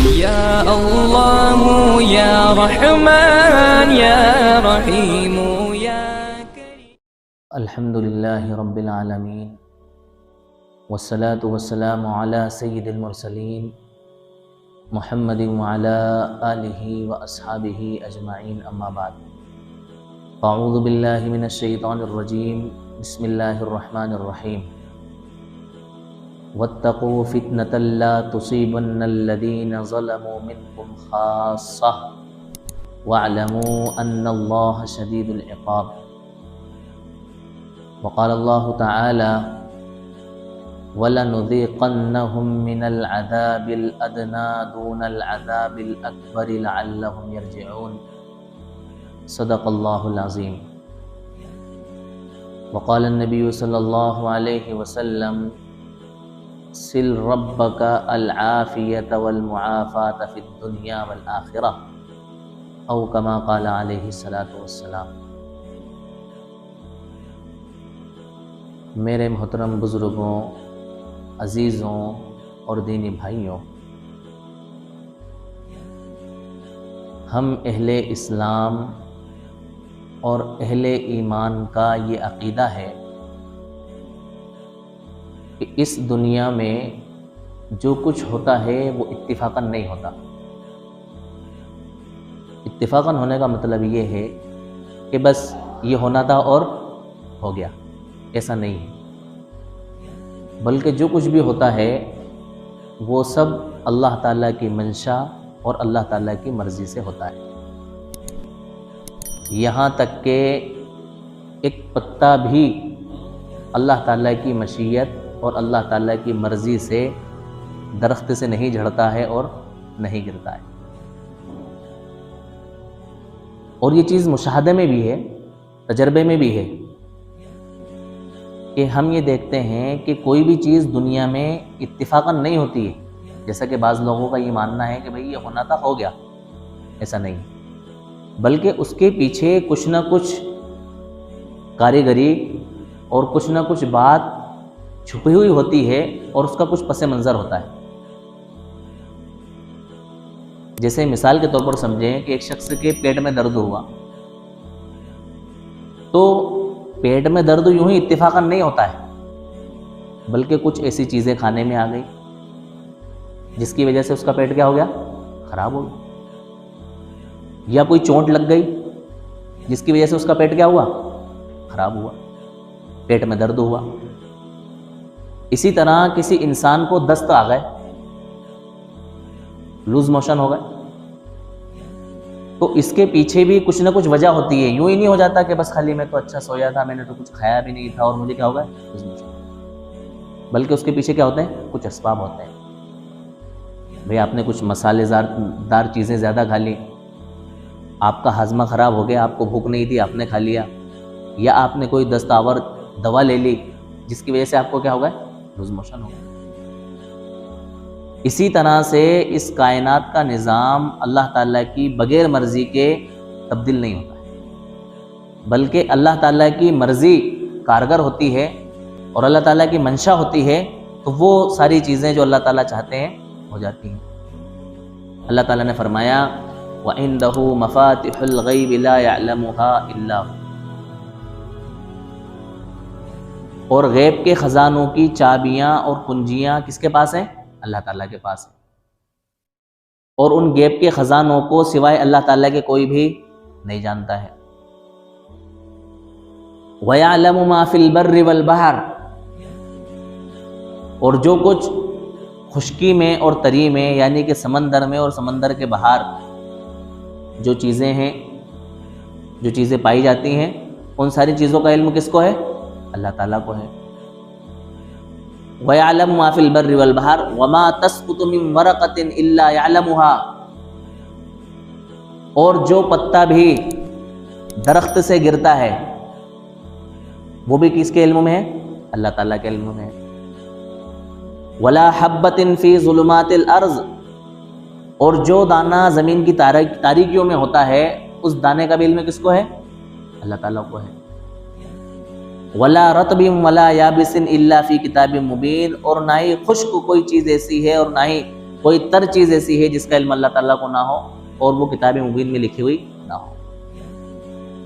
يا الله يا رحمن يا رحيم يا كريم. الحمد لله رب العالمين والصلاة والسلام على سيد المرسلين محمد وعلى آله وأصحابه أجمعين، أما بعد. أعوذ بالله من الشيطان الرجيم، بسم الله الرحمن الرحيم. واتقوا فتنة لا تصيبن الذين ظلموا منكم خاصة واعلموا أن الله شديد العقاب. وقال الله تعالى وَلَنُذِيقَنَّهُمْ مِنَ الْعَذَابِ الْأَدْنَى دُونَ الْعَذَابِ الْأَكْبَرِ لَعَلَّهُمْ يَرْجِعُونَ. صدق الله العظيم. وقال النبي صلى الله عليه وسلم سل ربك العافية والمعافاة في الدنيا والآخرة، أو كما قال عليه الصلاة والسلام. میرے محترم بزرگوں، عزیزوں اور دینی بھائیوں، ہم اہل اسلام اور اہل ایمان کا یہ عقیدہ ہے کہ اس دنیا میں جو کچھ ہوتا ہے وہ اتفاقاً نہیں ہوتا. اتفاقاً ہونے کا مطلب یہ ہے کہ بس یہ ہونا تھا اور ہو گیا، ایسا نہیں ہے. بلکہ جو کچھ بھی ہوتا ہے وہ سب اللہ تعالیٰ کی منشا اور اللہ تعالیٰ کی مرضی سے ہوتا ہے. یہاں تک کہ ایک پتا بھی اللہ تعالیٰ کی مشیت اور اللہ تعالیٰ کی مرضی سے درخت سے نہیں جھڑتا ہے اور نہیں گرتا ہے. اور یہ چیز مشاہدے میں بھی ہے، تجربے میں بھی ہے کہ ہم یہ دیکھتے ہیں کہ کوئی بھی چیز دنیا میں اتفاقاً نہیں ہوتی ہے. جیسا کہ بعض لوگوں کا یہ ماننا ہے کہ بھئی یہ ہونا تھا ہو گیا، ایسا نہیں، بلکہ اس کے پیچھے کچھ نہ کچھ کاریگری اور کچھ نہ کچھ بات چھپی ہوئی ہوتی ہے اور اس کا کچھ پس منظر ہوتا ہے. جیسے مثال کے طور پر سمجھیں کہ ایک شخص کے پیٹ میں درد ہوا، تو پیٹ میں درد یوں ہی اتفاقاً نہیں ہوتا ہے، بلکہ کچھ ایسی چیزیں کھانے میں آ گئی جس کی وجہ سے اس کا پیٹ کیا ہو گیا؟ خراب ہو گیا. یا کوئی چوٹ لگ گئی جس کی وجہ سے اس کا پیٹ کیا ہوا؟ خراب ہوا، پیٹ میں درد ہوا. اسی طرح کسی انسان کو دست آ گئے، لوز موشن ہو گئے، تو اس کے پیچھے بھی کچھ نہ کچھ وجہ ہوتی ہے. یوں ہی نہیں ہو جاتا کہ بس خالی میں تو اچھا سویا تھا، میں نے تو کچھ کھایا بھی نہیں تھا اور مجھے کیا ہوگا؟ بلکہ اس کے پیچھے کیا ہوتے ہیں؟ کچھ اسباب ہوتے ہیں. بھئی آپ نے کچھ مسالے دار چیزیں زیادہ کھا لی، آپ کا ہاضمہ خراب ہو گیا، آپ کو بھوک نہیں تھی، آپ نے کھا لیا. یا آپ نے کوئی دستاور دوا لے لی جس کی وجہ سے آپ کو کیا ہوگا؟ لوز موشن ہو گیا. اسی طرح سے اس کائنات کا نظام اللہ تعالیٰ کی بغیر مرضی کے تبدیل نہیں ہوتا ہے، بلکہ اللہ تعالیٰ کی مرضی کارگر ہوتی ہے اور اللہ تعالیٰ کی منشا ہوتی ہے، تو وہ ساری چیزیں جو اللہ تعالیٰ چاہتے ہیں ہو جاتی ہیں. اللہ تعالیٰ نے فرمایا وَعِندَهُ مَفَاتِحُ الْغَيْبِ لَا يَعْلَمُهَا إِلَّا هُوَ. اور غیب کے خزانوں کی چابیاں اور کنجیاں کس کے پاس ہیں؟ اللہ تعالیٰ کے پاس ہے. اور ان غیب کے خزانوں کو سوائے اللہ تعالیٰ کے کوئی بھی نہیں جانتا ہے. وَيَعْلَمُ مَا فِي الْبَرِّ وَالْبَحْرِ. اور جو کچھ خشکی میں اور تری میں، یعنی کہ سمندر میں اور سمندر کے باہر جو چیزیں ہیں، جو چیزیں پائی جاتی ہیں، ان ساری چیزوں کا علم کس کو ہے؟ اللہ تعالیٰ کو ہے. وَيَعْلَمُ مَا فِي الْبَرِّ وَالْبَحْرِ وَمَا تَسْقُطُ مِنْ وَرَقَةٍ إِلَّا يَعْلَمُهَا. اور جو پتا بھی درخت سے گرتا ہے وہ بھی کس کے علم میں ہے؟ اللہ تعالیٰ کے علم میں ہے. وَلَا حَبَّةٍ فِي ظُلُمَاتِ الْأَرْضِ. اور جو دانہ زمین کی تاریکیوں میں ہوتا ہے، اس دانے کا بھی علم کس کو ہے؟ اللہ تعالیٰ کو ہے. وَلَا رَطْبٍ وَلَا يَابِسٍ إِلَّا فِي كِتَابٍ مُبِينٍ. اور نہ ہی خشک کوئی چیز ایسی ہے اور نہ ہی کوئی تر چیز ایسی ہے جس کا علم اللہ تعالیٰ کو نہ ہو اور وہ کتاب مبین میں لکھی ہوئی نہ ہو۔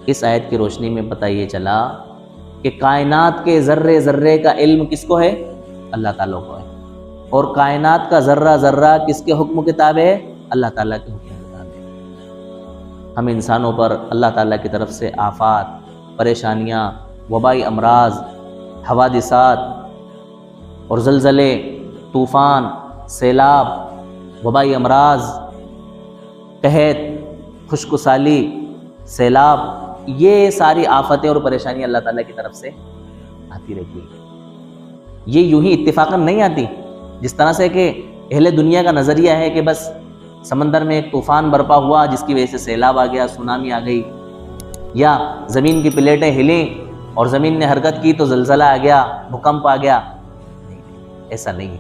اس آیت کی روشنی میں پتہ یہ چلا کہ کائنات کے ذرے ذرے کا علم کس کو ہے؟ اللہ تعالیٰ کو ہے، اور کائنات کا ذرہ ذرہ کس کے حکم کتاب ہے؟ اللہ تعالیٰ کے حکم کتاب ہے۔ ہم انسانوں پر اللہ تعالیٰ کی طرف سے آفات، پریشانیاں، وبائی امراض، حوادثات اور زلزلے، طوفان، سیلاب، وبائی امراض، قحط، خشک سالی، سیلاب، یہ ساری آفتیں اور پریشانیاں اللہ تعالیٰ کی طرف سے آتی رہتی ہیں۔ یہ یوں ہی اتفاقاً نہیں آتی، جس طرح سے کہ اہل دنیا کا نظریہ ہے کہ بس سمندر میں ایک طوفان برپا ہوا جس کی وجہ سے سیلاب آ گیا، سونامی آ گئی، یا زمین کی پلیٹیں ہلیں اور زمین نے حرکت کی تو زلزلہ آ گیا، بھوکمپ آ گیا۔ ایسا نہیں ہے،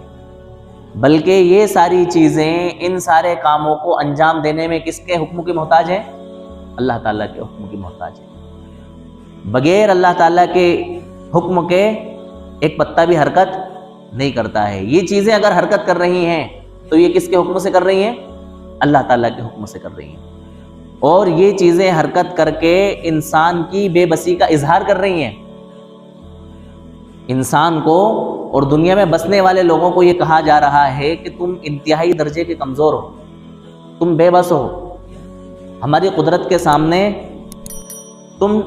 بلکہ یہ ساری چیزیں، ان سارے کاموں کو انجام دینے میں کس کے حکم کی محتاج ہیں؟ اللہ تعالیٰ کے حکم کی محتاج ہے۔ بغیر اللہ تعالیٰ کے حکم کے ایک پتا بھی حرکت نہیں کرتا ہے۔ یہ چیزیں اگر حرکت کر رہی ہیں تو یہ کس کے حکم سے کر رہی ہیں؟ اللہ تعالیٰ کے حکم سے کر رہی ہیں، اور یہ چیزیں حرکت کر کے انسان کی بے بسی کا اظہار کر رہی ہیں۔ انسان کو اور دنیا میں بسنے والے لوگوں کو یہ کہا جا رہا ہے کہ تم انتہائی درجے کے کمزور ہو، تم بے بس ہو، ہماری قدرت کے سامنے تم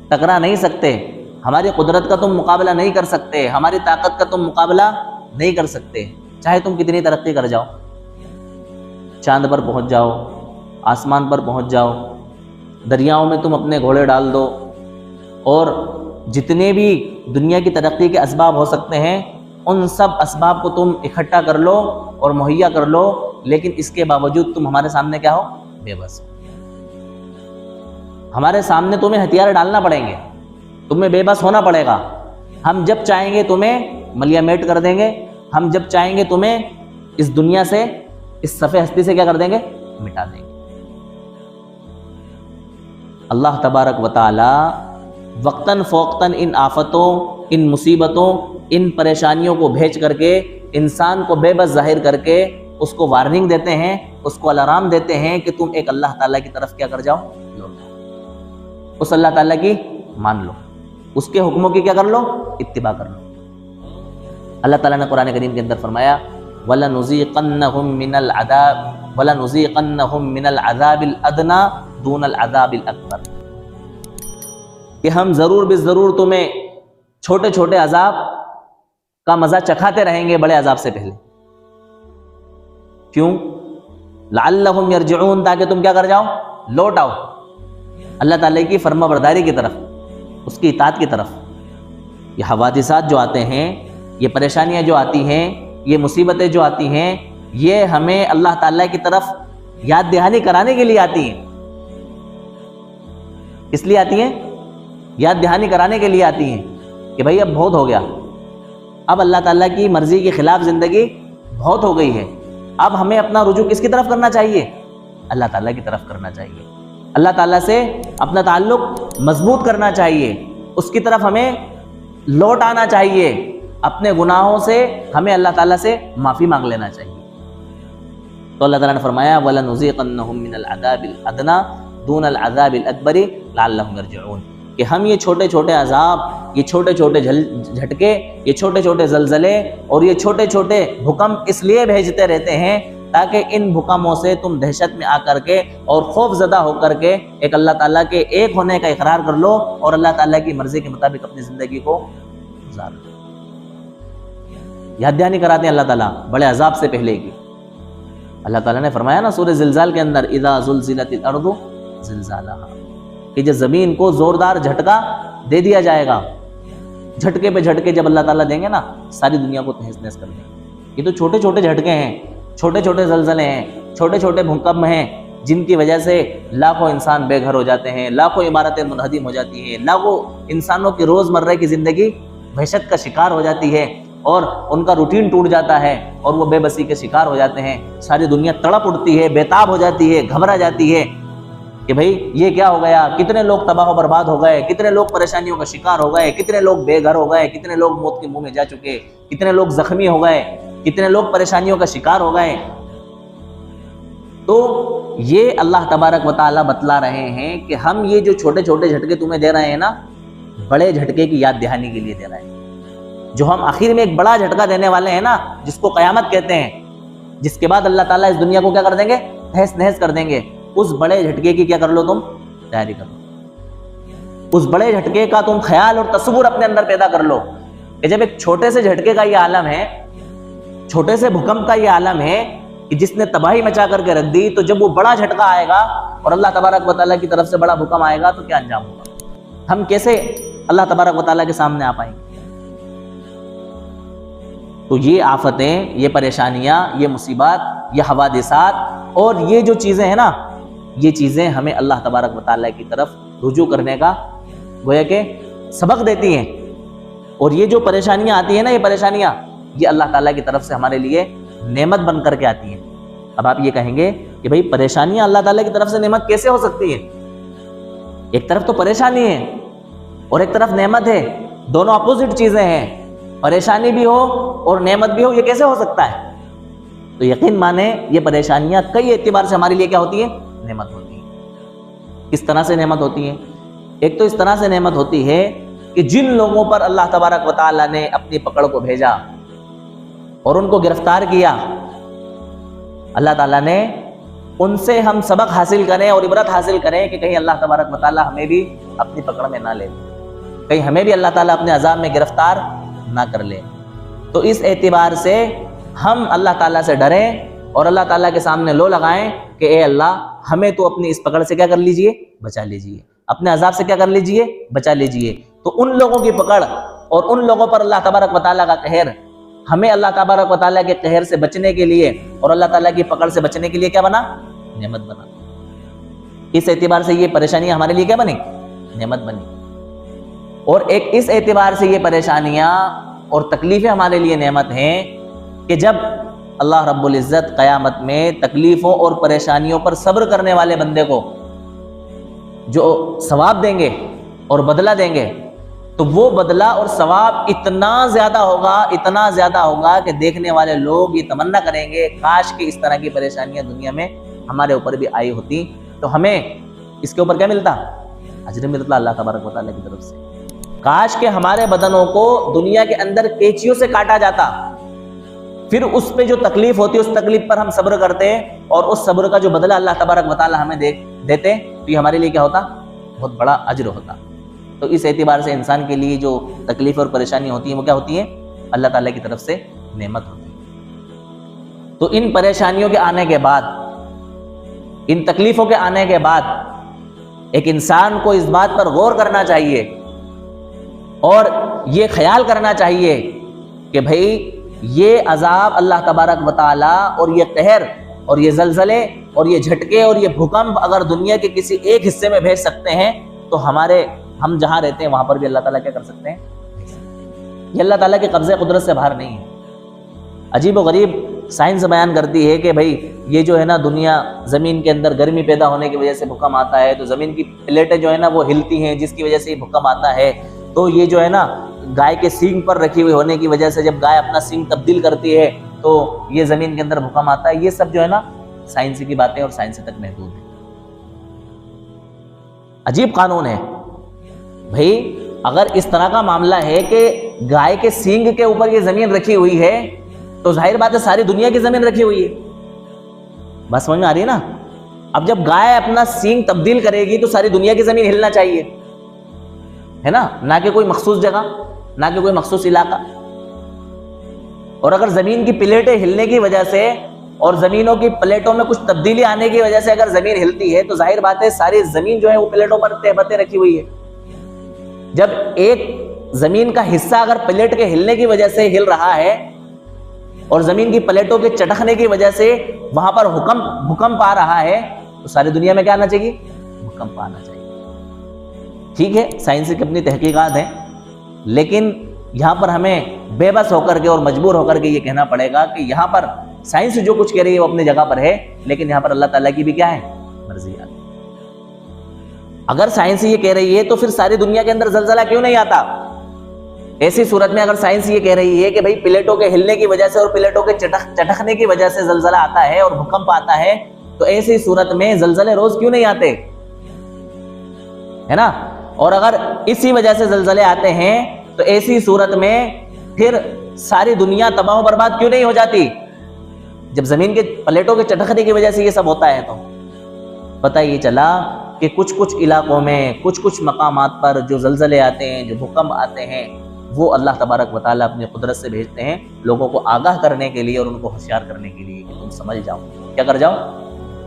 ٹکرا نہیں سکتے، ہماری قدرت کا تم مقابلہ نہیں کر سکتے، ہماری طاقت کا تم مقابلہ نہیں کر سکتے، چاہے تم کتنی ترقی کر جاؤ، چاند پر پہنچ جاؤ، آسمان پر پہنچ جاؤ، دریاؤں میں تم اپنے گھوڑے ڈال دو، اور جتنے بھی دنیا کی ترقی کے اسباب ہو سکتے ہیں ان سب اسباب کو تم اکٹھا کر لو اور مہیا کر لو، لیکن اس کے باوجود تم ہمارے سامنے کیا ہو؟ بے بس۔ ہمارے سامنے تمہیں ہتھیار ڈالنا پڑیں گے، تمہیں بے بس ہونا پڑے گا۔ ہم جب چاہیں گے تمہیں ملیا میٹ کر دیں گے، ہم جب چاہیں گے تمہیں اس دنیا سے، اس صفحہ ہستی سے کیا کر دیں گے؟ مٹا دیں گے۔ اللہ تبارک و تعالی وقتاً فوقتاً ان آفتوں، ان مصیبتوں، ان پریشانیوں کو بھیج کر کے انسان کو بے بس ظاہر کر کے اس کو وارننگ دیتے ہیں، اس کو الارم دیتے ہیں کہ تم ایک اللہ تعالیٰ کی طرف کیا کر جاؤ؟ لوٹ جاؤ، اس اللہ تعالیٰ کی مان لو، اس کے حکموں کی کیا کر لو؟ اتباع کر لو۔ اللہ تعالیٰ نے قرآن کریم کے اندر فرمایا وَلَنُذِيقَنَّهُم مِّنَ الْعَذَابِ الْأَدْنَىٰ دُونَ الْعَذَابِ الْأَكْبَرِ، کہ ہم ضرور بالضرور تمہیں چھوٹے چھوٹے عذاب کا مزہ چکھاتے رہیں گے بڑے عذاب سے پہلے۔ کیوں؟ لعلہم یرجعون، تاکہ تم کیا کر جاؤ؟ لوٹ آؤ اللہ تعالیٰ کی فرما برداری کی طرف، اس کی اطاعت کی طرف۔ یہ حوادثات جو آتے ہیں، یہ پریشانیاں جو آتی ہیں، یہ مصیبتیں جو آتی ہیں، یہ ہمیں اللہ تعالیٰ کی طرف یاد دہانی کرانے کے لیے آتی ہیں۔ کس لیے آتی ہیں؟ یاد دہانی کرانے کے لیے آتی ہیں کہ بھائی اب بہت ہو گیا، اب اللہ تعالیٰ کی مرضی کے خلاف زندگی بہت ہو گئی ہے، اب ہمیں اپنا رجوع کس کی طرف کرنا چاہیے؟ اللہ تعالیٰ کی طرف کرنا چاہیے، اللہ تعالیٰ سے اپنا تعلق مضبوط کرنا چاہیے، اس کی طرف ہمیں لوٹ آنا چاہیے، اپنے گناہوں سے ہمیں اللہ تعالیٰ سے معافی مانگ لینا چاہیے۔ تو اللہ تعالیٰ نے فرمایا وَلَنُذِيقَنَّهُم مِّنَ الْعَذَابِ الْأَدْنَىٰ دُونَ الْعَذَابِ الْأَكْبَرِ لَعَلَّهُمْ يَرْجِعُونَ، کہ ہم یہ چھوٹے چھوٹے عذاب، یہ چھوٹے چھوٹے جھٹکے، یہ چھوٹے چھوٹے زلزلے اور یہ چھوٹے چھوٹے بھوکمپ اس لیے بھیجتے رہتے ہیں تاکہ ان بھوکمپوں سے تم دہشت میں آ کر کے اور خوف زدہ ہو کر کے ایک اللہ تعالیٰ کے ایک ہونے کا اقرار کر لو اور اللہ تعالیٰ کی مرضی کے مطابق اپنی زندگی کو گزار لو۔ یاد دہانی کراتے ہیں اللہ تعالیٰ بڑے عذاب سے پہلے کی۔ اللہ تعالیٰ نے فرمایا نا سورہ زلزال کے اندر اذا زلزلت الارض زلزالها، کہ جب زمین کو زوردار جھٹکا دے دیا جائے گا، جھٹکے پہ جھٹکے جب اللہ تعالیٰ دیں گے نا، ساری دنیا کو تہس نہس کر دیں گے۔ یہ تو چھوٹے چھوٹے جھٹکے ہیں، چھوٹے چھوٹے زلزلے ہیں، چھوٹے چھوٹے بھوکمپ ہیں، جن کی وجہ سے لاکھوں انسان بے گھر ہو جاتے ہیں، لاکھوں عمارتیں منہدم ہو جاتی ہیں، لاکھوں انسانوں کی روزمرہ کی زندگی وحشت کا شکار ہو جاتی ہے اور ان کا روٹین ٹوٹ جاتا ہے اور وہ بے بسی کے شکار ہو جاتے ہیں۔ ساری دنیا تڑپ اٹھتی ہے، بیتاب ہو جاتی ہے، گھبرا جاتی ہے کہ بھئی یہ کیا ہو گیا، کتنے لوگ تباہ و برباد ہو گئے، کتنے لوگ پریشانیوں کا شکار ہو گئے، کتنے لوگ بے گھر ہو گئے، کتنے لوگ موت کے منہ میں جا چکے، کتنے لوگ زخمی ہو گئے، کتنے لوگ پریشانیوں کا شکار ہو گئے۔ تو یہ اللہ تبارک و تعالیٰ بتلا رہے ہیں کہ ہم یہ جو چھوٹے چھوٹے جھٹکے تمہیں دے رہے ہیں نا، بڑے جھٹکے کی یاد دہانی کے لیے دے رہے ہیں۔ جو ہم آخر میں ایک بڑا جھٹکا دینے والے ہیں نا، جس کو قیامت کہتے ہیں، جس کے بعد اللہ تعالیٰ اس دنیا کو کیا کر دیں گے؟ تہس نہس کر دیں گے۔ اس بڑے جھٹکے کی کیا کر لو؟ تم تیاری کر لو۔ اس بڑے جھٹکے کا تم خیال اور تصور اپنے اندر پیدا کر لو کہ جب ایک چھوٹے سے جھٹکے کا یہ عالم ہے، چھوٹے سے بھوکمپ کا یہ عالم ہے کہ جس نے تباہی مچا کر کے رکھ دی، تو جب وہ بڑا جھٹکا آئے گا اور اللہ تبارک و تعالیٰ کی طرف سے بڑا بھوکم آئے گا تو کیا انجام ہوگا؟ ہم کیسے اللہ تبارک و تعالیٰ کے سامنے آ پائیں گے؟ تو یہ آفتیں، یہ پریشانیاں، یہ مصیبات، یہ حوادثات اور یہ جو چیزیں ہیں نا، یہ چیزیں ہمیں اللہ تبارک و تعالیٰ کی طرف رجوع کرنے کا گویا کہ سبق دیتی ہیں۔ اور یہ جو پریشانیاں آتی ہیں نا، یہ پریشانیاں یہ اللہ تعالیٰ کی طرف سے ہمارے لیے نعمت بن کر کے آتی ہیں۔ اب آپ یہ کہیں گے کہ بھئی پریشانیاں اللہ تعالیٰ کی طرف سے نعمت کیسے ہو سکتی ہیں؟ ایک طرف تو پریشانی ہے اور ایک طرف نعمت ہے، دونوں اپوزٹ چیزیں ہیں۔ پریشانی بھی ہو اور نعمت بھی ہو، یہ کیسے ہو سکتا ہے؟ تو یقین مانیں یہ پریشانیاں کئی اعتبار سے ہمارے لیے کیا ہوتی ہیں؟ نعمت ہوتی ہیں۔ کس طرح سے نعمت ہوتی ہیں؟ ایک تو اس طرح سے نعمت ہوتی ہے کہ جن لوگوں پر اللہ تبارک و تعالیٰ نے اپنی پکڑ کو بھیجا اور ان کو گرفتار کیا، اللہ تعالیٰ نے ان سے ہم سبق حاصل کریں اور عبرت حاصل کریں کہ کہیں اللہ تبارک و تعالیٰ ہمیں بھی اپنی پکڑ میں نہ لے، کہیں ہمیں بھی اللہ تعالیٰ اپنے عذاب میں گرفتار نہ کر لے۔ تو اس اعتبار سے ہم اللہ تعالیٰ سے ڈریں اور اللہ تعالیٰ کے سامنے لو لگائیں کہ اے اللہ ہمیں تو اپنی اس پکڑ سے کیا کر لیجئے؟ بچا لیجئے، اپنے عذاب سے کیا کر لیجئے؟ بچا لیجئے۔ تو ان لوگوں کی پکڑ اور ان لوگوں پر اللہ تبارک و تعالیٰ کا قہر، ہمیں اللہ تبارک و تعالیٰ کے قہر سے بچنے کے لیے اور اللہ تعالیٰ کی پکڑ سے بچنے کے لیے کیا بنا؟ نعمت بنا۔ اس اعتبار سے یہ پریشانیاں ہمارے لیے کیا بنی؟ نعمت بنی۔ اور ایک اس اعتبار سے یہ پریشانیاں اور تکلیفیں ہمارے لیے نعمت ہیں کہ جب اللہ رب العزت قیامت میں تکلیفوں اور پریشانیوں پر صبر کرنے والے بندے کو جو ثواب دیں گے اور بدلہ دیں گے، تو وہ بدلہ اور ثواب اتنا زیادہ ہوگا کہ دیکھنے والے لوگ یہ تمنا کریں گے کاش کہ اس طرح کی پریشانیاں دنیا میں ہمارے اوپر بھی آئی ہوتی تو ہمیں اس کے اوپر کیا ملتا؟ اجر ملتا اللہ تبارک و تعالیٰ کی طرف سے۔ کاش کہ ہمارے بدنوں کو دنیا کے اندر قینچیوں سے کاٹا جاتا، پھر اس پہ جو تکلیف ہوتی اس تکلیف پر ہم صبر کرتے اور اس صبر کا جو بدلہ اللہ تبارک و تعالیٰ ہمیں دیتے تو یہ ہمارے لیے کیا ہوتا؟ بہت بڑا اجر ہوتا۔ تو اس اعتبار سے انسان کے لیے جو تکلیف اور پریشانی ہوتی ہیں وہ کیا ہوتی ہیں؟ اللہ تعالیٰ کی طرف سے نعمت ہوتی ہے۔ تو ان پریشانیوں کے آنے کے بعد، ان تکلیفوں کے آنے کے بعد ایک انسان کو اس بات پر غور کرنا چاہیے اور یہ خیال کرنا چاہیے کہ بھئی یہ عذاب اللہ تبارک و تعالیٰ اور یہ قہر اور یہ زلزلے اور یہ جھٹکے اور یہ بھوکمپ اگر دنیا کے کسی ایک حصے میں بھیج سکتے ہیں تو ہم جہاں رہتے ہیں وہاں پر بھی اللہ تعالیٰ کیا کر سکتے ہیں؟ یہ اللہ تعالیٰ کے قبضے قدرت سے باہر نہیں ہے۔ عجیب و غریب سائنس بیان کرتی ہے کہ بھئی یہ جو ہے نا دنیا، زمین کے اندر گرمی پیدا ہونے کی وجہ سے بھوکمپ آتا ہے، تو زمین کی پلیٹیں جو ہے نا وہ ہلتی ہیں جس کی وجہ سے یہ بھوکمپ آتا ہے۔ تو یہ جو ہے نا گائے کے سینگ پر رکھی ہوئی ہونے کی وجہ سے جب گائے اپنا سینگ تبدیل کرتی ہے تو یہ زمین کے اندر بھوکمپ آتا ہے۔ یہ سب جو ہے نا سائنس کی باتیں اور سائنس تک محدود ہیں۔ عجیب قانون ہے بھئی، اگر اس طرح کا معاملہ ہے کہ گائے کے سینگ کے اوپر یہ زمین رکھی ہوئی ہے تو ظاہر بات ہے ساری دنیا کی زمین رکھی ہوئی ہے۔ بس سمجھ میں آ رہی ہے نا؟ اب جب گائے اپنا سینگ تبدیل کرے گی تو ساری دنیا کی زمین ہلنا چاہیے، ہے نا؟ نہ کہ کوئی مخصوص جگہ، نہ کہ کوئی مخصوص علاقہ۔ اور اگر زمین کی پلیٹیں ہلنے کی وجہ سے اور زمینوں کی پلیٹوں میں کچھ تبدیلی آنے کی وجہ سے اگر زمین ہلتی ہے تو ظاہر بات ہے ساری زمین جو ہے وہ پلیٹوں پر تہ بتیں رکھی ہوئی ہے۔ جب ایک زمین کا حصہ اگر پلیٹ کے ہلنے کی وجہ سے ہل رہا ہے اور زمین کی پلیٹوں کے چٹکنے کی وجہ سے وہاں پر بھوکمپ آ رہا ہے تو ساری دنیا میں کیا آنا چاہیے؟ بھوکمپ آنا چاہیے۔ ٹھیک ہے، سائنس کی اپنی تحقیقات ہیں، لیکن یہاں پر ہمیں بے بس ہو کر کے اور مجبور ہو کر کے یہ کہنا پڑے گا کہ یہاں پر سائنس جو کچھ کہہ رہی ہے وہ اپنی جگہ پر ہے، لیکن یہاں پر اللہ تعالیٰ کی بھی کیا ہے؟ مرضی ہے۔ اگر سائنس یہ کہہ رہی ہے تو پھر ساری دنیا کے اندر زلزلہ کیوں نہیں آتا؟ ایسی صورت میں اگر سائنس یہ کہہ رہی ہے کہ بھئی پلیٹوں کے ہلنے کی وجہ سے اور پلیٹوں کے چٹکنے کی وجہ سے زلزلہ آتا ہے اور بھوکمپ آتا ہے تو ایسی صورت میں زلزلے روز کیوں نہیں آتے؟ ہے نا؟ اور اگر اسی وجہ سے زلزلے آتے ہیں تو ایسی صورت میں پھر ساری دنیا تباہ و برباد کیوں نہیں ہو جاتی؟ جب زمین کے پلیٹوں کے چٹکنے کی وجہ سے یہ سب ہوتا ہے تو پتہ یہ چلا کہ کچھ علاقوں میں کچھ مقامات پر جو زلزلے آتے ہیں، جو بھوکمپ آتے ہیں، وہ اللہ تبارک و تعالیٰ اپنی قدرت سے بھیجتے ہیں لوگوں کو آگاہ کرنے کے لیے اور ان کو ہوشیار کرنے کے لیے کہ تم سمجھ جاؤ۔ کیا کر جاؤ؟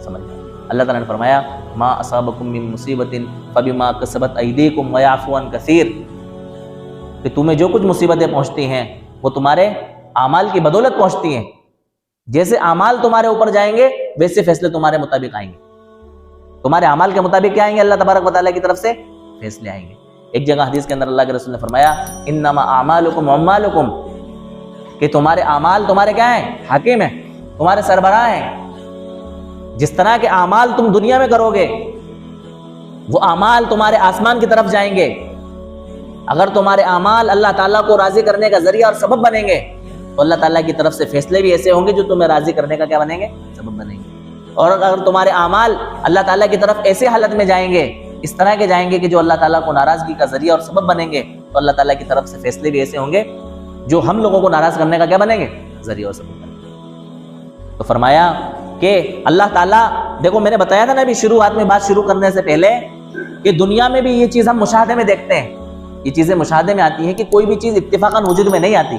سمجھ جاؤ۔ اللہ تعالیٰ نے فرمایا ما اصابکم من مصیبت فبما کسبت ایدیکم ویعفو عن کثیر، کہ تمہیں جو کچھ مصیبتیں پہنچتی ہیں وہ تمہارے اعمال کی بدولت پہنچتی ہیں۔ جیسے اعمال تمہارے اوپر جائیں گے ویسے فیصلے تمہارے مطابق آئیں گے، تمہارے اعمال کے مطابق کیا آئیں گے؟ اللہ تبارک و تعالیٰ کی طرف سے فیصلے آئیں گے۔ ایک جگہ حدیث کے اندر اللہ کے رسول نے فرمایا انما اعمالکم واعمالکم، کہ تمہارے اعمال تمہارے کیا ہیں؟ حاکم ہیں، تمہارے سربراہ ہیں۔ جس طرح کے اعمال تم دنیا میں کرو گے وہ اعمال تمہارے آسمان کی طرف جائیں گے۔ اگر تمہارے اعمال اللہ تعالیٰ کو راضی کرنے کا ذریعہ اور سبب بنیں گے تو اللہ تعالیٰ کی طرف سے فیصلے بھی ایسے ہوں گے جو تمہیں راضی کرنے کا کیا بنیں گے؟ سبب بنیں گے۔ اور اگر تمہارے اعمال اللہ تعالیٰ کی طرف ایسے حالت میں جائیں گے، اس طرح کے جائیں گے کہ جو اللہ تعالیٰ کو ناراضگی کا ذریعہ اور سبب بنیں گے، تو اللہ تعالیٰ کی طرف سے فیصلے بھی ایسے ہوں گے جو ہم لوگوں کو ناراض کرنے کا کیا بنیں گے؟ ذریعہ اور سبب بنیں گے۔ تو فرمایا کہ اللہ تعالیٰ، دیکھو میں نے بتایا تھا نا ابھی شروعات میں بات شروع کرنے سے پہلے کہ دنیا میں بھی یہ چیز ہم مشاہدے میں دیکھتے ہیں، یہ چیزیں مشاہدے میں آتی ہیں کہ کوئی بھی چیز اتفاقاً وجود میں نہیں آتی۔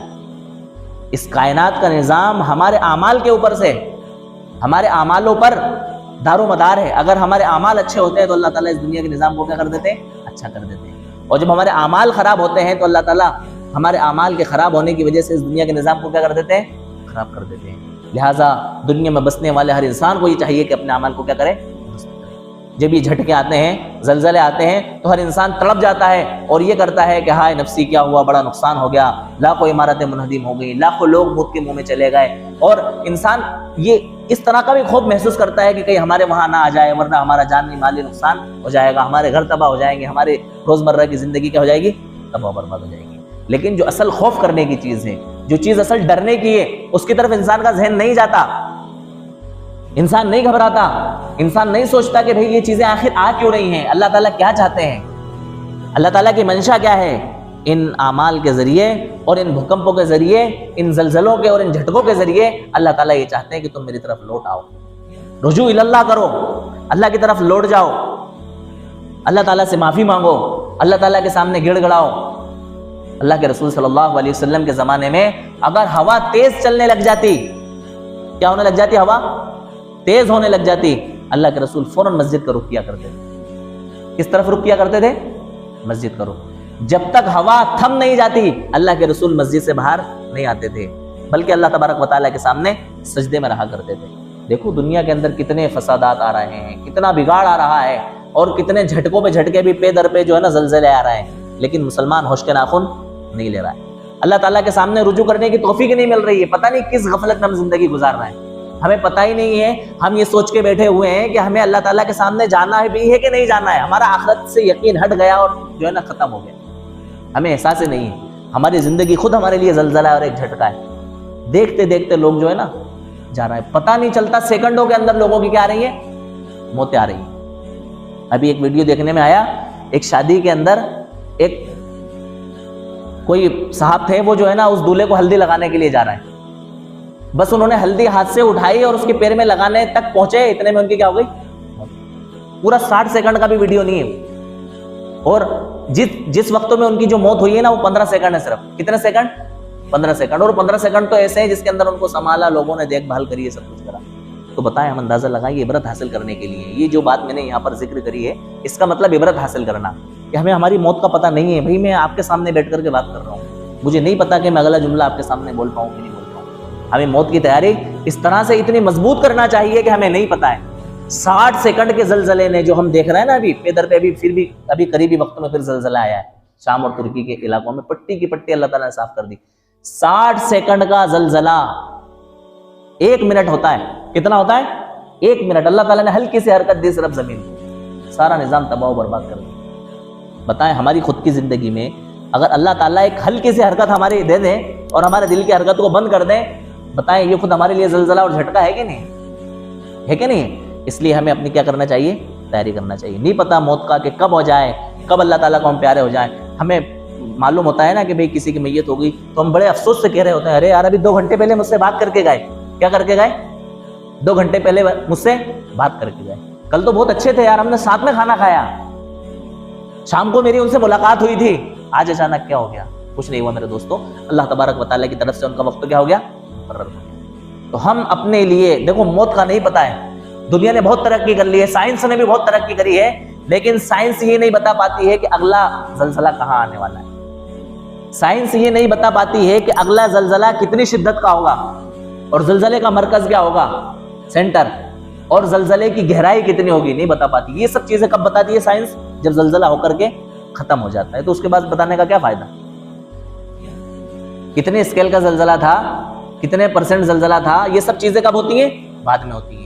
اس کائنات کا نظام ہمارے اعمال کے اوپر سے، ہمارے اعمالوں پر دار و مدار ہے۔ اگر ہمارے اعمال اچھے ہوتے ہیں تو اللہ تعالیٰ اس دنیا کے نظام کو کیا کر دیتے ہیں؟ اچھا کر دیتے ہیں۔ اور جب ہمارے اعمال خراب ہوتے ہیں تو اللہ تعالیٰ ہمارے اعمال کے خراب ہونے کی وجہ سے اس دنیا کے نظام کو کیا کر دیتے ہیں؟ خراب کر دیتے ہیں۔ لہٰذا دنیا میں بسنے والے ہر انسان کو یہ چاہیے کہ اپنے اعمال کو کیا کرے؟ جب یہ جھٹکے آتے ہیں، زلزلے آتے ہیں تو ہر انسان تڑپ جاتا ہے اور یہ کرتا ہے کہ ہائے نفسی کیا ہوا، بڑا نقصان ہو گیا، لاکھوں عمارتیں منہدم ہو گئیں، لاکھوں لوگ موت کے منہ میں چلے گئے۔ اور انسان یہ اس طرح کا بھی خوف محسوس کرتا ہے کہ کہیں ہمارے وہاں نہ آ جائے ورنہ ہمارا جانی مالی نقصان ہو جائے گا، ہمارے گھر تباہ ہو جائیں گے، ہمارے روزمرہ کی زندگی کیا ہو جائے گی؟ تباہ و برباد ہو جائے گی۔ لیکن جو اصل خوف کرنے کی چیز ہے، جو چیز اصل ڈرنے کی ہے، اس کی طرف انسان کا ذہن نہیں جاتا، انسان نہیں گھبراتا، انسان نہیں سوچتا کہ بھئی یہ چیزیں آخر آ کیوں رہی ہیں، اللہ تعالیٰ کیا چاہتے ہیں، اللہ تعالیٰ کی منشا کیا ہے۔ ان اعمال کے ذریعے اور ان بھوکمپوں کے ذریعے، ان زلزلوں کے اور ان جھٹکوں کے ذریعے اللہ تعالیٰ یہ چاہتے ہیں کہ تم میری طرف لوٹ آؤ، رجوع اللہ کرو، اللہ کی طرف لوٹ جاؤ، اللہ تعالیٰ سے معافی مانگو، اللہ تعالیٰ کے سامنے گڑ گڑاؤ۔ اللہ کے رسول صلی اللہ علیہ وسلم کے زمانے میں اگر ہوا تیز چلنے لگ جاتی، کیا ہونے لگ جاتی؟ ہوا تیز ہونے لگ جاتی، اللہ کے رسول فوراً مسجد کا رخ کیا کرتے تھے۔ کس طرف رخ کیا کرتے تھے؟ مسجد کا رخ۔ جب تک ہوا تھم نہیں جاتی اللہ کے رسول مسجد سے باہر نہیں آتے تھے، بلکہ اللہ تبارک و تعالیٰ کے سامنے سجدے میں رہا کرتے تھے۔ دیکھو دنیا کے اندر کتنے فسادات آ رہے ہیں، کتنا بگاڑ آ رہا ہے، اور کتنے جھٹکوں پہ جھٹکے بھی پے در پہ جو ہے نا زلزلے آ رہے ہیں، لیکن مسلمان ہوش کے ناخن نہیں لے رہا ہے۔ اللہ تعالیٰ کے سامنے رجوع کرنے کی توفیق نہیں مل رہی ہے۔ پتہ نہیں کس غفلت میں ہم زندگی گزار رہے ہیں، ہمیں پتہ ہی نہیں ہے۔ ہم یہ سوچ کے بیٹھے ہوئے ہیں کہ ہمیں اللہ تعالیٰ کے سامنے جانا ہے بھی ہے کہ نہیں جانا ہے، ہمارا آخرت سے یقین ہٹ گیا اور جو ہے نا ختم ہو گیا، ہمیں احساس ہی نہیں ہے۔ ہماری زندگی خود ہمارے لیے زلزلہ ہے اور ایک جھٹکا ہے۔ دیکھتے دیکھتے لوگ جو ہے نا جا رہا ہے، پتہ نہیں چلتا سیکنڈوں کے اندر لوگوں کی کیا آ رہی ہے؟ موتیں آ رہی ہیں۔ ابھی ایک ویڈیو دیکھنے میں آیا، ایک شادی کے اندر ایک کوئی صاحب تھے، وہ جو ہے نا اس دولہے کو ہلدی لگانے کے لیے جا رہے ہیں، بس انہوں نے ہلدی ہاتھ سے اٹھائی اور اس کے پیر میں لگانے تک پہنچے، اتنے میں ان کی کیا ہو گئی؟ پورا 60 سیکنڈ کا بھی ویڈیو نہیں ہے، اور جس وقت میں ان کی جو موت ہوئی ہے نا وہ 15 سیکنڈ ہے صرف۔ کتنے سیکنڈ؟ 15 سیکنڈ۔ اور 15 سیکنڈ تو ایسے ہیں جس کے اندر ان کو سنبھالا، لوگوں نے دیکھ بھال کری ہے، سب کچھ کرا۔ تو بتائیں، ہم اندازہ لگائیں عبرت حاصل کرنے کے لیے یہ جو بات میں نے یہاں پر ذکر کری ہے، اس کا مطلب عبرت حاصل کرنا، کہ ہمیں ہماری موت کا پتہ نہیں ہے۔ بھائی میں آپ کے سامنے بیٹھ کر کے بات کر رہا ہوں، مجھے نہیں پتا کہ میں اگلا جملہ آپ کے سامنے بول پاؤں کہ نہیں بول پاؤں۔ ہمیں موت کی تیاری اس طرح سے اتنی مضبوط کرنا چاہیے کہ ہمیں نہیں پتا ہے۔ 60 سیکنڈ کے زلزلے نے جو ہم دیکھ رہے ہیں نا ابھی پے در پہ، پھر بھی ابھی قریبی وقت میں پھر زلزلہ آیا ہے شام اور ترکی کے علاقوں میں، پٹی کی پٹی اللہ تعالیٰ نے صاف کر دی۔ 60 سیکنڈ کا زلزلہ 1 منٹ ہوتا ہے، کتنا ہوتا ہے؟ 1 منٹ۔ اللہ تعالیٰ نے ہلکی سی حرکت دی صرف زمین کو، سارا نظام تباہ و برباد کر دیا۔ بتائیں ہماری خود کی زندگی میں اگر اللہ تعالیٰ ایک ہلکی سی حرکت ہماری دے دیں اور ہمارے دل کی حرکت کو بند کر دیں، بتائیں یہ خود ہمارے لیے زلزلہ اور جھٹکا ہے کہ نہیں؟ ہے کہ نہیں؟ اس لیے ہمیں اپنی کیا کرنا چاہیے؟ تیاری کرنا چاہیے. نہیں پتا موت کا کہ کب ہو جائے, کب اللہ تعالیٰ کو ہم پیارے ہو جائیں. ہمیں معلوم ہوتا ہے نا کہ بھئی کسی کی میت ہو گئی تو ہم بڑے افسوس سے کہہ رہے ہوتے ہیں, ارے یار ابھی 2 گھنٹے پہلے مجھ سے بات کر کے گئے. کیا کر کے گئے؟ 2 گھنٹے پہلے مجھ سے بات کر کے گئے. کل تو بہت اچھے تھے یار, ہم نے ساتھ میں کھانا کھایا, شام کو میری ان سے ملاقات ہوئی تھی, آج اچانک کیا ہو گیا؟ کچھ نہیں ہوا میرے دوستوں. اللہ تبارک و تعالیٰ کی طرف سے ان کا وقت کیا ہو گیا؟ مقرر ہو گیا. تو ہم اپنے لیے دیکھو, موت کا نہیں پتا ہے. دنیا نے بہت ترقی کر لی ہے, سائنس نے بھی بہت ترقی کری ہے, لیکن سائنس یہ نہیں بتا پاتی ہے کہ اگلا زلزلہ کہاں آنے والا ہے. سائنس یہ نہیں بتا پاتی ہے کہ اگلا زلزلہ کتنی شدت کا ہوگا, اور زلزلے کا مرکز کیا ہوگا, سینٹر, اور زلزلے کی گہرائی کتنی ہوگی, نہیں بتا پاتی. یہ سب چیزیں کب بتاتی ہے سائنس؟ جب زلزلہ ہو کر کے ختم ہو جاتا ہے. تو اس کے بعد بتانے کا کیا فائدہ؟ کتنے اسکیل کا زلزلہ تھا, کتنے % زلزلہ تھا, یہ سب چیزیں کب ہوتی ہیں؟ بعد میں ہوتی ہیں.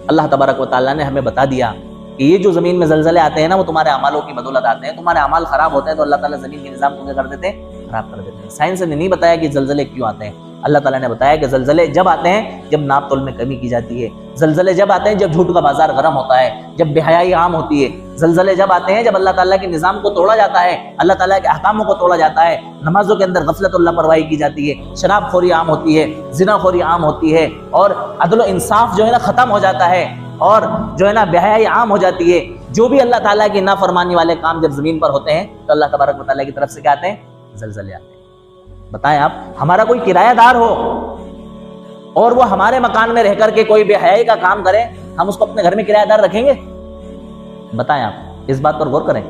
اللہ تبارک و تعالیٰ نے ہمیں بتا دیا کہ یہ جو زمین میں زلزلے آتے ہیں نا, وہ تمہارے اعمالوں کی بدولت آتے ہیں. تمہارے اعمال خراب ہوتے ہیں تو اللہ تعالیٰ زمین کے نظام کو کیا کر دیتے ہیں؟ خراب کر دیتے ہیں. سائنس نے نہیں بتایا کہ زلزلے کیوں آتے ہیں. اللہ تعالیٰ نے بتایا کہ زلزلے جب آتے ہیں جب ناپ تول میں کمی کی جاتی ہے. زلزلے جب آتے ہیں جب جھوٹ کا بازار گرم ہوتا ہے, جب بے حیائی عام ہوتی ہے. زلزلے جب آتے ہیں جب اللہ تعالیٰ کے نظام کو توڑا جاتا ہے, اللہ تعالیٰ کے احکاموں کو توڑا جاتا ہے, نمازوں کے اندر غفلت و لاپرواہی کی جاتی ہے, شراب خوری عام ہوتی ہے, زنا خوری عام ہوتی ہے, اور عدل و انصاف جو ہے نا ختم ہو جاتا ہے, اور جو ہے نا بے حیائی عام ہو جاتی ہے. جو بھی اللہ تعالیٰ کی نافرمانی والے کام جب زمین پر ہوتے ہیں تو اللہ تبارک و تعالیٰ کی طرف سے کیا آتے ہیں؟ زلزلے آتے ہیں. بتائیں آپ, ہمارا کوئی کرایہ دار ہو اور وہ ہمارے مکان میں رہ کر کے کوئی بے حیائی کا کام کرے, ہم اس کو اپنے گھر میں کرایہ دار رکھیں گے؟ بتائیں آپ, اس بات پر غور کریں.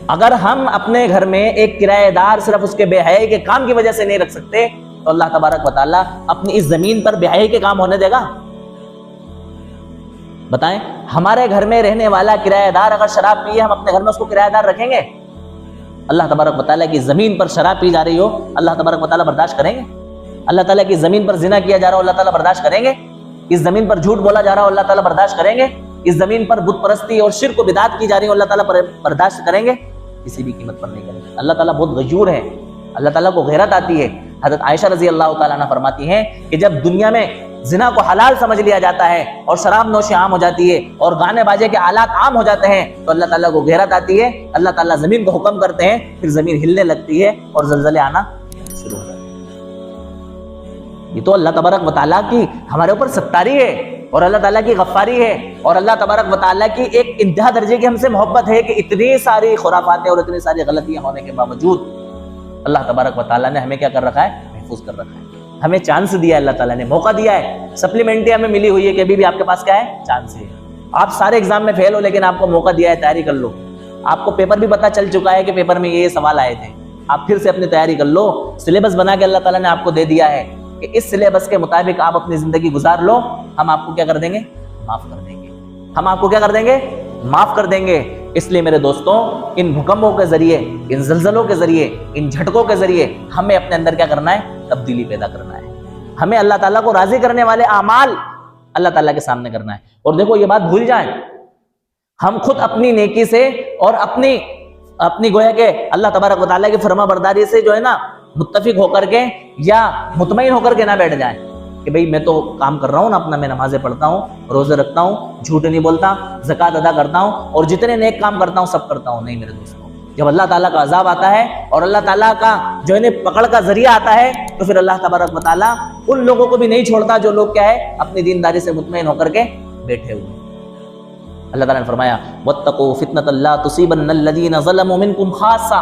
اگر ہم اپنے گھر میں ایک کرایہ دار صرف اس کے بے حیائی کے کام کی وجہ سے نہیں رکھ سکتے, تو اللہ تبارک و تعالیٰ اپنی اس زمین پر بے حیائی کے کام ہونے دے گا؟ بتائیں, ہمارے گھر میں رہنے والا کرایہ دار اگر شراب پیے, ہم اپنے گھر میں اس کو کرایہ دار رکھیں گے؟ اللہ تبارک و تعالیٰ کی زمین پر شراب پی جا رہی ہو, اللہ تبارک و تعالیٰ برداشت کریں گے؟ اللہ تعالیٰ کی زمین پر زنا کیا جا رہا ہو, اللہ تعالیٰ برداشت کریں گے؟ اس زمین پر جھوٹ بولا جا رہا ہو, اللہ تعالیٰ برداشت کریں گے؟ اس زمین پر بت پرستی اور شرک و بدعت کی جا رہی ہو, اللہ تعالیٰ برداشت کریں گے؟ کسی بھی قیمت پر نہیں کریں گے. اللہ تعالیٰ بہت غیور ہے, اللہ تعالیٰ کو غیرت آتی ہے. حضرت عائشہ رضی اللہ تعالیٰ عنہ فرماتی ہیں کہ جب دنیا میں زنا کو حلال سمجھ لیا جاتا ہے اور شراب نوشی عام ہو جاتی ہے اور گانے باجے کے آلات عام ہو جاتے ہیں, تو اللہ تعالیٰ کو غیرت آتی ہے. اللہ تعالیٰ زمین کو حکم کرتے ہیں, پھر زمین ہلنے لگتی ہے اور زلزلے آنا شروع ہو جاتے ہیں. یہ تو اللہ تبارک و تعالیٰ کی ہمارے اوپر ستاری ہے, اور اللہ تعالیٰ کی غفاری ہے, اور اللہ تبارک و تعالیٰ کی ایک انتہا درجے کی ہم سے محبت ہے کہ اتنی ساری خرافاتیں اور اتنی ساری غلطیاں ہونے کے باوجود اللہ تبارک و تعالیٰ نے ہمیں کیا کر رکھا ہے؟ محفوظ کر رکھا ہے. ہمیں چانس دیا ہے, اللہ تعالیٰ نے موقع دیا ہے, سپلیمنٹری ہمیں ملی ہوئی ہے کہ ابھی بھی آپ کے پاس کیا ہے؟ چانس ہے. آپ سارے ایگزام میں فیل ہو, لیکن آپ کو موقع دیا ہے, تیاری کر لو. آپ کو پیپر بھی پتا چل چکا ہے کہ پیپر میں یہ سوال آئے تھے, آپ پھر سے اپنی تیاری کر لو. سلیبس بنا کے اللہ تعالیٰ نے آپ کو دے دیا ہے کہ اس سلیبس کے مطابق آپ اپنی زندگی گزار لو, ہم آپ کو کیا کر دیں گے؟ معاف کر دیں گے. ہم آپ کو کیا کر دیں گے؟ معاف کر دیں گے. اس لیے میرے دوستوں, ان بھوکمپوں کے ذریعے, ان زلزلوں کے ذریعے, ان جھٹکوں کے ذریعے ہمیں اپنے اندر کیا کرنا ہے؟ تبدیلی پیدا کرنا ہے. ہمیں اللہ تعالیٰ کو راضی کرنے والے اعمال اللہ تعالیٰ کے سامنے کرنا ہے. اور دیکھو, یہ بات بھول جائیں, ہم خود اپنی نیکی سے اور اپنی گویا کہ اللہ تبارک و تعالیٰ کی فرما برداری سے جو ہے نا متفق ہو کر کے یا مطمئن ہو کر کے نہ بیٹھ جائیں کہ بھئی میں تو کام کر رہا ہوں نا اپنا, میں نمازیں پڑھتا ہوں, روزے رکھتا ہوں, جھوٹ نہیں بولتا, زکوٰۃ ادا کرتا ہوں, اور جتنے نیک کام کرتا ہوں سب کرتا ہوں. نہیں میرے دوستوں, جب اللہ تعالیٰ کا عذاب آتا ہے اور اللہ تعالیٰ کا جو ہے پکڑ کا ذریعہ آتا ہے, تو پھر اللہ تبارک و تعالیٰ ان لوگوں کو بھی نہیں چھوڑتا جو لوگ کیا ہے؟ اپنی دینداری سے مطمئن ہو کر کے بیٹھے ہوئے. اللہ تعالیٰ نے فرمایا واتقوا فتنة لا تصيبن الذين ظلموا منكم خاصة,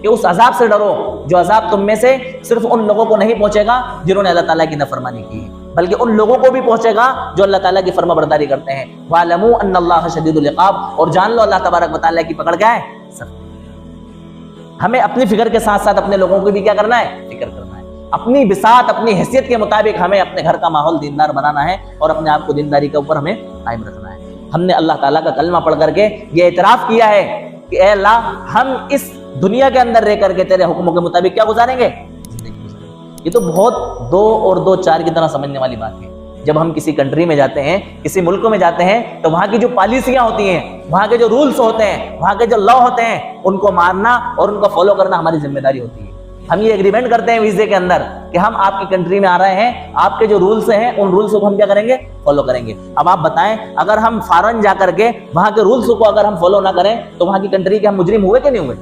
کہ اس عذاب سے ڈرو جو عذاب تم میں سے صرف ان لوگوں کو نہیں پہنچے گا جنہوں نے اللہ تعالیٰ کی نافرمانی کی ہے, بلکہ ان لوگوں کو بھی پہنچے گا جو اللہ تعالیٰ کی فرما برداری کرتے ہیں. وَاعْلَمُوا أَنَّ اللَّهَ شَدِيدُ الْعِقَابِ, اور جان لو اللہ تبارک و تعالیٰ کی پکڑ کیا ہے؟ سخت. ہمیں اپنی فکر کے ساتھ ساتھ اپنے لوگوں کو بھی کیا کرنا ہے؟ فکر کرنا ہے. اپنی بساط, اپنی حیثیت کے مطابق ہمیں اپنے گھر کا ماحول دیندار بنانا ہے, اور اپنے آپ کو دینداری کے اوپر ہمیں قائم رکھنا ہے. ہم نے اللہ تعالیٰ کا کلمہ پڑھ کر کے یہ اعتراف کیا ہے کہ اے اللہ, ہم اس دنیا کے اندر رہ کر کے تیرے حکموں کے مطابق کیا گزاریں گے؟ یہ تو بہت 2 اور 2 4 کی طرح سمجھنے والی بات ہے. جب ہم کسی کنٹری میں جاتے ہیں, کسی ملک میں جاتے ہیں, تو وہاں کی جو پالیسیاں ہوتی ہیں, وہاں کے جو رولز ہوتے ہیں, وہاں کے جو لا ہوتے ہیں, ان کو ماننا اور ان کو فالو کرنا ہماری ذمہ داری ہوتی ہے. ہم یہ ایگریمنٹ کرتے ہیں ویزے کے اندر کہ ہم آپ کی کنٹری میں آ رہے ہیں, آپ کے جو رولز ہیں ان رولز کو ہم کیا کریں گے, فالو کریں گے. اب آپ بتائیں اگر ہم فارن جا کر کے وہاں کے رولز کو اگر ہم فالو نہ کریں تو وہاں کی کنٹری کے ہم مجرم ہوئے کہ نہیں ہوئے؟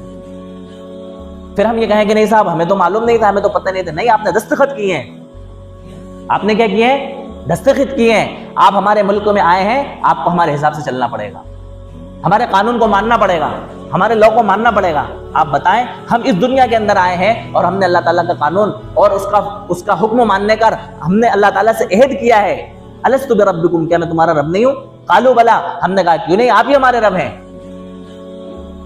پھر ہم یہ کہیں کہ نہیں صاحب ہمیں تو معلوم نہیں تھا, ہمیں تو پتہ نہیں تھا. نہیں, آپ نے دستخط کیے ہیں. آپ نے کیا کیے ہیں؟ دستخط کیے ہیں. آپ ہمارے ملک میں آئے ہیں, آپ کو ہمارے حساب سے چلنا پڑے گا, ہمارے قانون کو ماننا پڑے گا, ہمارے لاء کو ماننا پڑے گا. آپ بتائیں ہم اس دنیا کے اندر آئے ہیں اور ہم نے اللہ تعالیٰ کا قانون اور اس کا حکم ماننے کر ہم نے اللہ تعالیٰ سے عہد کیا ہے, الست بربکم, کیا میں تمہارا رب نہیں ہوں؟ قالوا بلا, ہم نے کہا کیوں نہیں, آپ ہی ہمارے رب ہیں.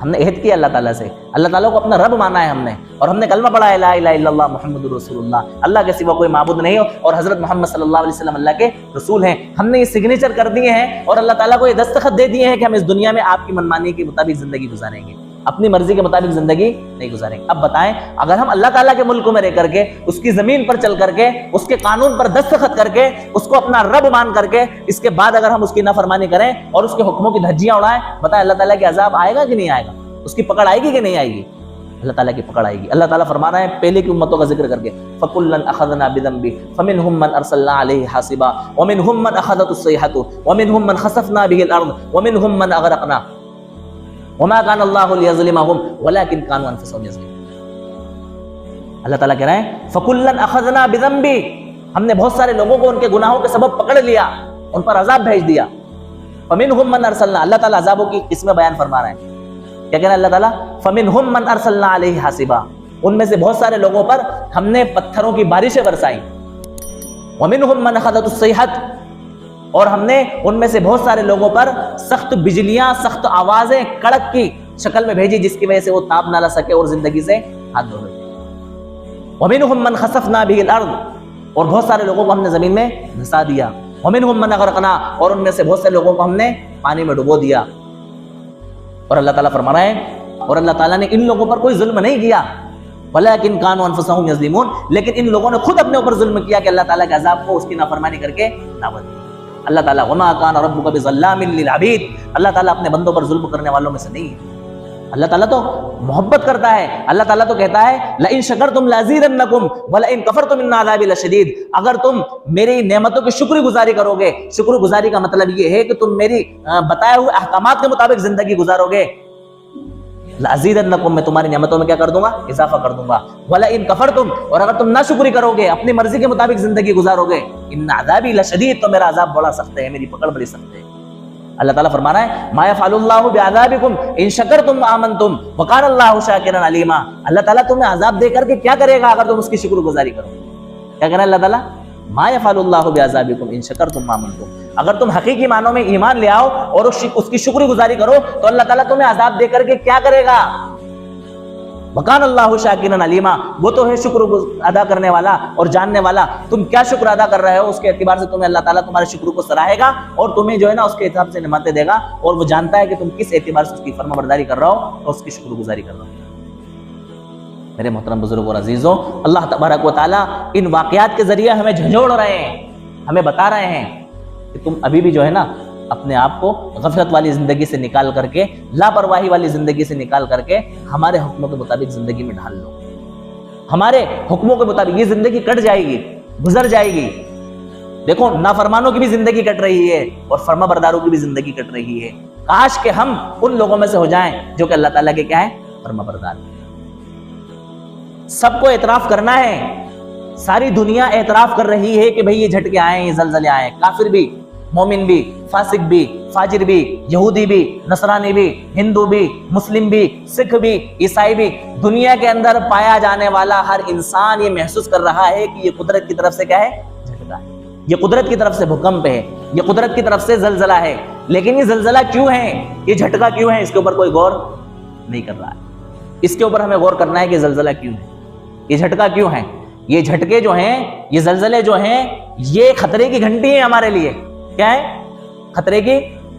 ہم نے عہد کیا اللہ تعالیٰ سے, اللہ تعالیٰ کو اپنا رب مانا ہے ہم نے, اور ہم نے کلمہ پڑھا ہے لا الہ الا اللہ محمد رسول اللہ, اللہ کے سوا کوئی معبود نہیں ہو اور حضرت محمد صلی اللہ علیہ وسلم اللہ کے رسول ہیں. ہم نے یہ سگنیچر کر دیے ہیں اور اللہ تعالیٰ کو یہ دستخط دے دیے ہیں کہ ہم اس دنیا میں آپ کی منمانی کے مطابق زندگی گزاریں گے, اپنی مرضی کے مطابق زندگی نہیں گزاریں گے. اب بتائیں اگر ہم اللہ تعالیٰ کے ملک میں رہ کر کے, اس کی زمین پر چل کر کے, اس کے قانون پر دستخط کر کے, اس کو اپنا رب مان کر کے, اس کے بعد اگر ہم اس کی نافرمانی کریں اور اس کے حکموں کی دھجیاں اڑائیں, بتائیں اللہ تعالیٰ کے عذاب آئے گا کہ نہیں آئے گا؟ اس کی پکڑ آئے گی کہ نہیں آئے گی؟ اللہ تعالیٰ کی پکڑ آئے گی. اللہ تعالیٰ فرما رہے ہیں پہلے کی امتوں کا ذکر کر کے, فَكُلًّا أَخَذْنَا بِذَنبِهِ فَمِنْهُمْ مَنْ أَرْسَلْنَا عَلَيْهِ حَاصِبًا وَمِنْهُمْ مَنْ أَخَذَتْهُ الصَّيْحَةُ وَمِنْهُمْ مَنْ خَسَفْنَا بِهِ الْأَرْضَ وَمِنْهُمْ مَنْ أَغْرَقْنَا وَمَا كَانَ اللَّهُ لِيَظْلِمَهُمْ وَلَكِنْ كَانُوا أَنفُسَهُمْ يَظْلِمُونَ. اللہ تعالیٰ کہہ رہے ہیں فَكُلًّا أَخَذْنَا بِذَنبِهِ, ہم نے بہت سارے لوگوں کو ان کے گناہوں کے سبب پکڑ لیا, ان پر عذاب بھیج دیا. فَمِنْهُمْ مَنْ أَرْسَلْنَا, اللہ تعالیٰ عذابوں کی قسمیں بیان فرما رہے ہیں. کیا کہہ رہا ہے اللہ تعالیٰ؟ فَمِنْهُمْ مَنْ أَرْسَلْنَا عَلَيْهِ حَاصِبًا, ان میں سے بہت سارے لوگوں پر ہم نے پتھروں کی بارشیں برسائی. وَمِنْهُمْ مَنْ أَخَذَتْهُ الصَّيْحَةُ, اور ہم نے ان میں سے بہت سارے لوگوں پر سخت بجلیاں, سخت آوازیں کڑک کی شکل میں بھیجی جس کی وجہ سے وہ تاب نہ لا سکے اور زندگی سے ہاتھ دھو بیٹھے. وَمِنْهُمْ مَنْ خَسَفْنَا بِهِ الْأَرْضَ, اور بہت سارے لوگوں کو ہم نے زمین میں دھسا دیا. وَمِنْهُمْ مَنْ أَغْرَقْنَا, اور ان میں سے بہت سے لوگوں کو ہم نے پانی میں ڈبو دیا. اور اللہ تعالیٰ فرما رہے ہیں اور اللہ تعالیٰ نے ان لوگوں پر کوئی ظلم نہیں کیا, وَلَكِنْ كَانُوا أَنفُسَهُمْ يَظْلِمُونَ, لیکن ان لوگوں نے خود اپنے اوپر ظلم کیا کہ اللہ تعالیٰ کے عذاب کو اس کی نافرمانی کر کے دعوت دی. اللہ تعالیٰ وَمَا كَانَ رَبُّكَ بِظَلَّامٍ لِّلْعَبِيدِ, اللہ تعالیٰ اپنے بندوں پر ظلم کرنے والوں میں سے نہیں ہے. اللہ تعالیٰ تو محبت کرتا ہے. اللہ تعالیٰ تو کہتا ہے لَئِن شَكَرْتُمْ لَأَزِيدَنَّكُمْ وَلَئِن كَفَرْتُمْ إِنَّ عَذَابِي لَشَدِيدٌ, اگر تم میری نعمتوں کی شکر گزاری کرو گے, شکر گزاری کا مطلب یہ ہے کہ تم میری بتائے ہوئے احکامات کے مطابق زندگی گزارو گے, لَأَزِيدَنَّكُمْ, میں تمہاری نعمتوں میں کیا کر دوں گا؟ اضافہ کر دوں گا. وَلَئِن كَفَرْتُمْ, اور اگر تم ناشکری کرو گے, اپنی مرضی کے مطابق زندگی گزارو گے, إِنَّ عَذَابِي لَشَدِيدٌ, تو میرا عذاب بڑا سخت ہے, میری پکڑ بڑی سخت ہے. اللہ تعالیٰ فرما رہا ہے مَا يَفْعَلُ اللَّهُ بِعَذَابِكُمْ إِن شَكَرْتُمْ وَآمَنْتُمْ وَكَانَ اللَّهُ شَاكِرًا عَلِيمًا. اللہ تعالیٰ تمہیں عذاب دے کر کے کیا کرے گا اگر تم اس کی شکر گزاری کرو؟ کیا کہہ رہا ہے اللہ تعالیٰ؟ مَا يَفْعَلُ اللَّهُ بِعَذَابِكُمْ إِن شَكَرْتُمْ وَآمَنْتُمْ, اگر تم حقیقی معنوں میں ایمان لے آؤ اور اس کی شکر گزاری کرو تو اللہ تعالیٰ تمہیں عذاب دے کر کے کیا کرے گا؟ وَكَانَ اللَّهُ شَاكِرًا عَلِيمًا, وہ تو ہے شکر ادا کرنے والا اور جاننے والا. تم کیا شکر ادا کر رہے ہو اس کے اعتبار سے تمہیں اللہ تعالیٰ تمہارے شکر کو سراہے گا اور تمہیں جو ہے نا اس کے حساب سے نعمتیں دے گا, اور وہ جانتا ہے کہ تم کس اعتبار سے اس کی فرما برداری کر رہا ہو اور اس کی شکر گزاری کر رہا ہو. میرے محترم بزرگ اور عزیزوں, اللہ تبارک و تعالیٰ ان واقعات کے ذریعے ہمیں جھنجھوڑ رہے ہیں, ہمیں بتا رہے ہیں کہ تم ابھی بھی جو ہے نا اپنے آپ کو غفلت والی زندگی سے نکال کر کے, لاپرواہی والی زندگی سے نکال کر کے ہمارے حکموں کے مطابق زندگی میں ڈھال لو. ہمارے حکموں کے مطابق یہ زندگی کٹ جائے گی, گزر جائے گی. دیکھو نافرمانوں کی بھی زندگی کٹ رہی ہے اور فرما برداروں کی بھی زندگی کٹ رہی ہے. کاش کہ ہم ان لوگوں میں سے ہو جائیں جو کہ اللہ تعالیٰ کے کیا ہے؟ فرما بردار. سب کو اعتراف کرنا ہے, ساری دنیا اعتراف کر رہی ہے کہ بھئی یہ جھٹکے آئے, یہ زلزلے آئے. کافر بھی, مومن بھی, فاسق بھی, فاجر بھی, یہودی بھی, نصرانی بھی, ہندو بھی, مسلم بھی, سکھ بھی, عیسائی بھی, دنیا کے اندر پایا جانے والا ہر انسان یہ محسوس کر رہا ہے کہ یہ قدرت کی طرف سے کیا ہے؟ جھٹکا ہے. یہ قدرت کی طرف سے بھوکمپ ہے, یہ قدرت کی طرف سے زلزلہ ہے. لیکن یہ زلزلہ کیوں ہے, یہ جھٹکا کیوں ہے, اس کے اوپر کوئی غور نہیں کر رہا ہے. اس کے اوپر ہمیں غور کرنا ہے کہ زلزلہ کیوں ہے, یہ جھٹکا کیوں ہے. یہ جھٹکے جو ہیں, یہ زلزلے جو ہیں, یہ خطرے کی گھنٹی ہیں ہمارے لیے. کیا ہے؟ خطرے کی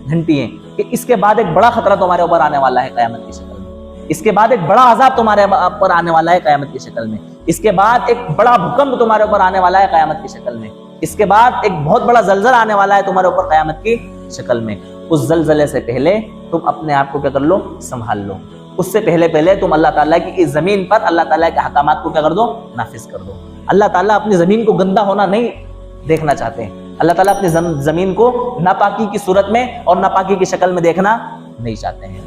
گھنٹی ہیں کہ اس کے بعد ایک بڑا خطرہ تمہارے اوپر آنے والا ہے قیامت کی شکل میں. اس کے بعد ایک بڑا عذاب تمہارے اوپر آنے والا ہے قیامت کی شکل میں. اس کے بعد ایک بڑا بھوکمپ تمہارے اوپر آنے والا ہے قیامت کی شکل میں. اس کے بعد ایک بہت بڑا زلزلہ آنے والا ہے تمہارے اوپر قیامت کی شکل میں. اس زلزلے سے پہلے تم اپنے آپ کو کیا کر لو؟ سنبھال لو. اس سے پہلے تم اللہ تعالیٰ کی اس زمین پر اللہ تعالیٰ کے احکامات کو کیا کر دو؟ نافذ کر دو۔ اللہ تعالیٰ اپنی زمین کو گندا ہونا نہیں دیکھنا چاہتے ہیں، اللہ تعالیٰ اپنی زمین کو ناپاکی کی صورت میں اور ناپاکی کی شکل میں دیکھنا نہیں چاہتے ہیں۔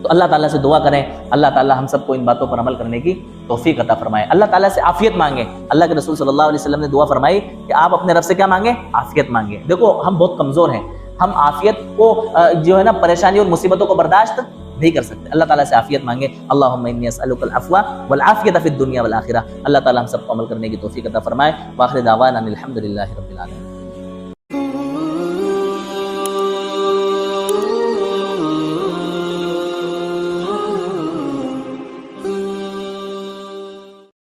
تو اللہ تعالیٰ سے دعا کریں، اللہ تعالیٰ ہم سب کو ان باتوں پر عمل کرنے کی توفیق عطا فرمائے۔ اللہ تعالیٰ سے عافیت مانگیں، اللہ کے رسول صلی اللہ علیہ وسلم نے دعا فرمائی کہ آپ اپنے رب سے کیا مانگیں؟ عافیت مانگیں۔ دیکھو ہم بہت کمزور ہیں، ہم عافیت کو جو ہے نا پریشانی اور مصیبتوں کو برداشت نہیں کر سکتے۔ اللہ تعالیٰ سے عافیت مانگیں۔ اللہم انی اسألک العفو والعافیۃ فی الدنیا والآخرہ۔ اللہ تعالیٰ ہم سب کو عمل کرنے کی توفیق عطا فرمائے۔ وآخر دعوانا الحمد للہ رب العالمین۔